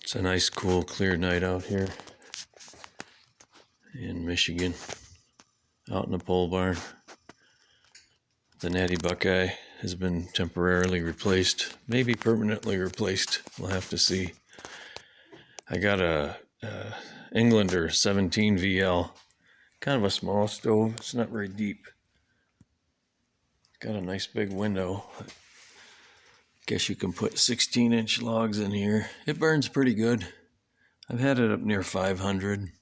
It's a nice, cool, clear night out here in Michigan, out in the pole barn. The Natty Buckeye has been temporarily replaced, maybe permanently replaced. We'll have to see. I got a Englander 17 VL, kind of a small stove. It's not very deep. Got a nice big window. Guess you can put 16-inch logs in here. It burns pretty good. I've had it up near 500.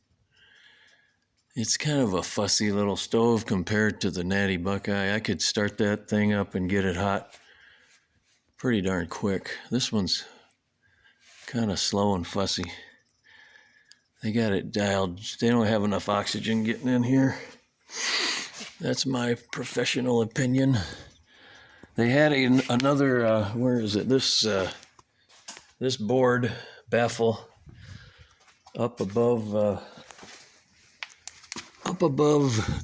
It's kind of a fussy little stove compared to the Natty Buckeye. I could start that thing up and get it hot pretty darn quick. This one's kind of slow and fussy. They got it dialed. They don't have enough oxygen getting in here. That's my professional opinion. They had another, where is it? This board baffle up above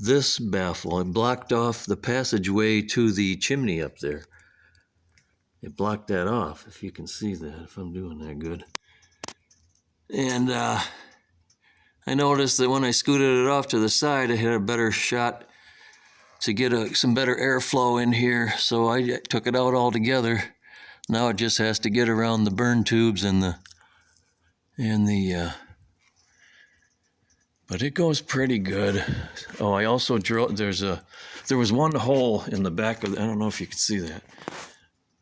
this baffle. It blocked off the passageway to the chimney up there. It blocked that off, if you can see that, if I'm doing that good. And I noticed that when I scooted it off to the side, I had a better shot to get some better airflow in here, so I took it out altogether. Now it just has to get around the burn tubes but it goes pretty good. Oh, I also drilled, there was one hole in the back of, I don't know if you can see that.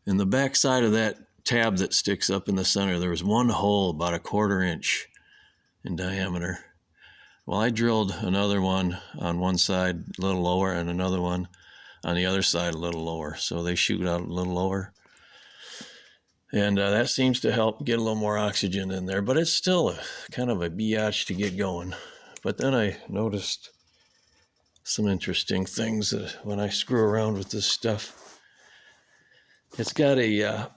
In the back side of that tab that sticks up in the center, there was one hole about 1/4 inch in diameter. Well, I drilled another one on one side a little lower and another one on the other side a little lower. So they shoot out a little lower. And that seems to help get a little more oxygen in there. But it's still kind of a biatch to get going. But then I noticed some interesting things that when I screw around with this stuff. It's got a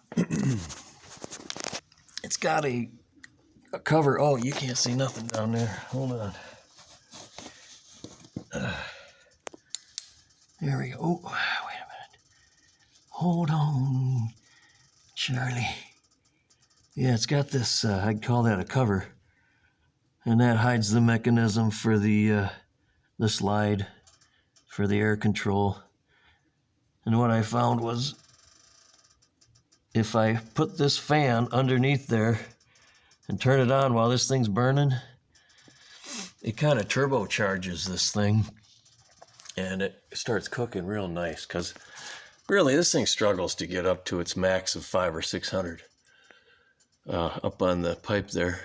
cover. Oh, you can't see nothing down there. Hold on. There we go. Oh, wait a minute. Hold on, Charlie. Yeah, it's got this, I'd call that a cover. And that hides the mechanism for the slide for the air control. And what I found was if I put this fan underneath there and turn it on while this thing's burning, it kind of turbocharges this thing and it starts cooking real nice, because really this thing struggles to get up to its max of 500 or 600 up on the pipe there.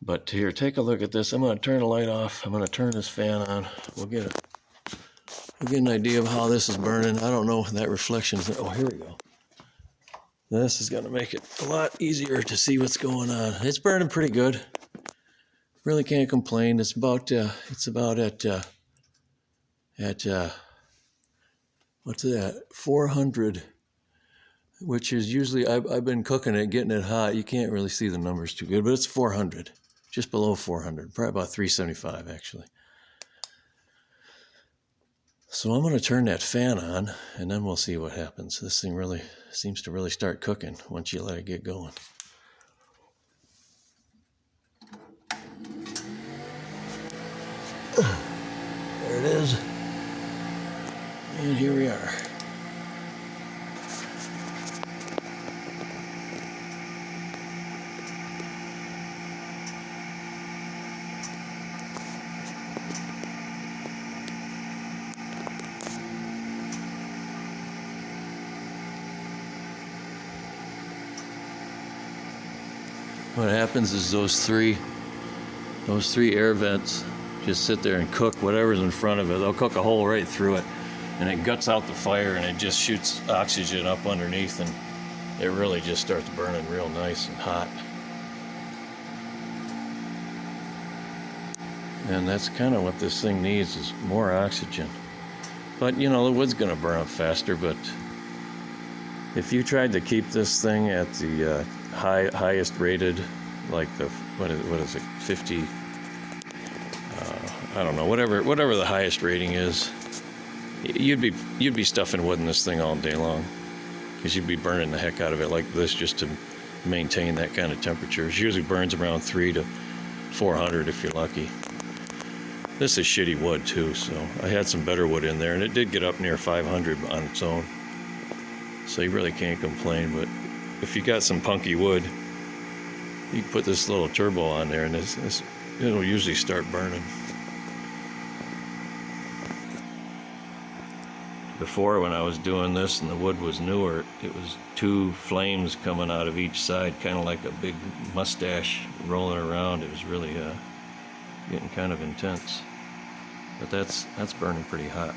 But here, take a look at this. I'm going to turn the light off. I'm going to turn this fan on. We'll get an idea of how this is burning. I don't know if that reflection is. Oh, here we go. This is going to make it a lot easier to see what's going on. It's burning pretty good. Really can't complain. It's about at what's that? 400, which is usually I've been cooking it, getting it hot. You can't really see the numbers too good, but it's 400, just below 400, probably about 375 actually. So I'm going to turn that fan on, and then we'll see what happens. This thing really seems to really start cooking once you let it get going. There it is. And here we are. What happens is those three air vents just sit there and cook whatever's in front of it. They'll cook a hole right through it, and it guts out the fire, and it just shoots oxygen up underneath, and it really just starts burning real nice and hot. And that's kind of what this thing needs, is more oxygen. But you know, the wood's going to burn up faster. But if you tried to keep this thing at the highest rated, like the what is it, 50? I don't know, whatever the highest rating is, you'd be stuffing wood in this thing all day long, because you'd be burning the heck out of it like this just to maintain that kind of temperature. It usually burns around 300 to 400 if you're lucky. This is shitty wood too, so I had some better wood in there, and it did get up near 500 on its own. So you really can't complain, but if you got some punky wood, you can put this little turbo on there and it'll usually start burning. Before, when I was doing this and the wood was newer, it was 2 flames coming out of each side, kind of like a big mustache rolling around. It was really getting kind of intense. But that's burning pretty hot.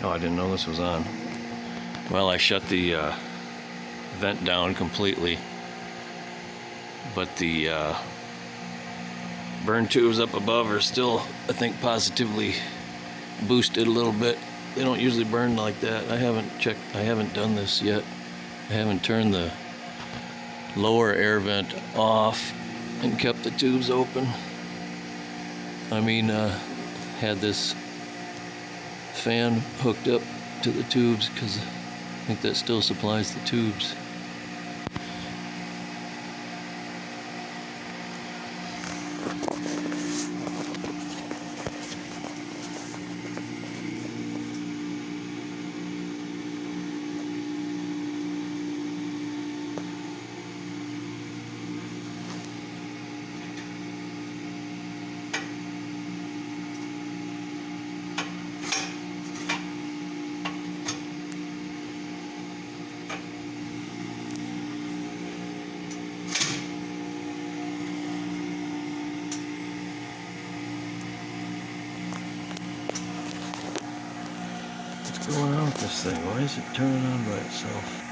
Oh, I didn't know this was on. Well, I shut the vent down completely, but the burn tubes up above are still, I think, positively boosted a little bit. They don't usually burn like that. I haven't done this yet. I haven't turned the lower air vent off and kept the tubes open. I mean, had this fan hooked up to the tubes because I think that still supplies the tubes. What's going on with this thing? Why is it turning on by itself?